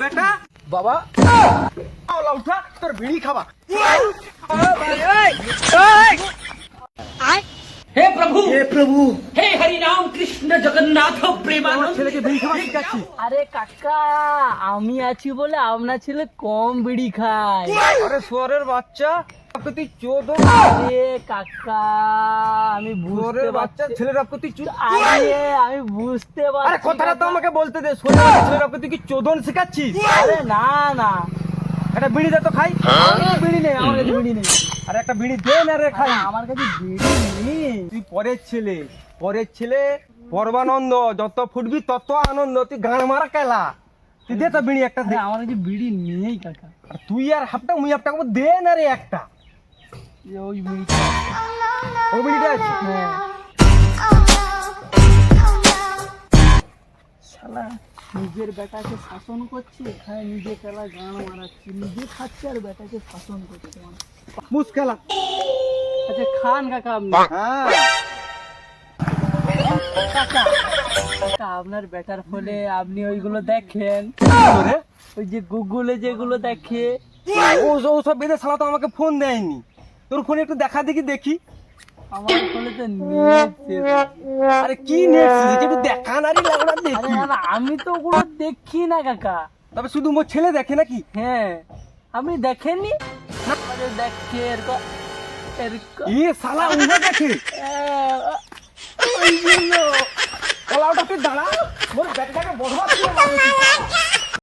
বেটা বাবা উঠা তোর বিড়ি খাবা। हे प्रभु এ প্রভু हे हरि राम कृष्ण जगन्नाथ प्रेमानंद। ছেলেকে বিড়ি খাওয়া শিখাচ্ছি। আরে কাকা, আমি আছি বলে আপনার ছেলে কম বিড়ি খায়। আরে শুয়োরের বাচ্চা তুই চোদ। আরে কাকা, আমি বুঝতে শুয়োরের বাচ্চা পারছি। ছেলের আপকে তুই চোদ। আরে আমি বুঝতে আরে পারছি। কথাটা তো কাকা। আমাকে বলতে দে। শুয়োরের ছেলের আপকে তুই কি চোদন শিখাচ্ছিস? আরে না না, একটা বিড়ি দে তো খাই। আমার বিড়ি নেই, আমার কাছে বিড়ি নেই। আরে একটা বিড়ি দে না রে খাই। আরে আমার কাছে বিড়ি নেই। তুই পরের ছেলে পরবানন্দ, যত ফুটবি তত আনন্দ। তুই গান মারা কেলা। তুই দে তো বিড়ি একটা দে। আরে আমার কাছে বিড়ি নেই কাকা। আর তুই আর হাফটা মুই হাফটা দে না রে একটা। এই ওই বিড়িটা। ও বিড়িটা আছে। হ্যাঁ। শালা নিজের বেটাকে শাসন করছে, এখানে নিজে খেলা গান মারাচ্ছে, নিজে খাচ্ছে আর বেটাকে শাসন করছে। তোমার মুস খেলা। আচ্ছা খান কাকা আপনি। হ্যাঁ কাকা, কাকা, আপনার বেটার ফলে আপনি ওইগুলো দেখেন, রে ওই যে গুগলে যেগুলো দেখে। ও সব বেঁধে শালা তো আমাকে ফোন দেয়নি। তোর ফোনে একটু দেখা দেখি। আমার ফলে তো নেট শেষ। আরে কি নেট একটু দেখা না রে লাগা আরে দেখি। না, আমি তো ওগুলো দেখি না কাকা। তবে শুধু মোর ছেলে দেখে নাকি? হ্যাঁ, আপনি দেখেননি? আমাদের দেখে এরকম এরকম এ শালা উনা দেখে। ওই জন্য ওলা ওটা তুই দাঁড়া। মোর ব্যাটাকে বড়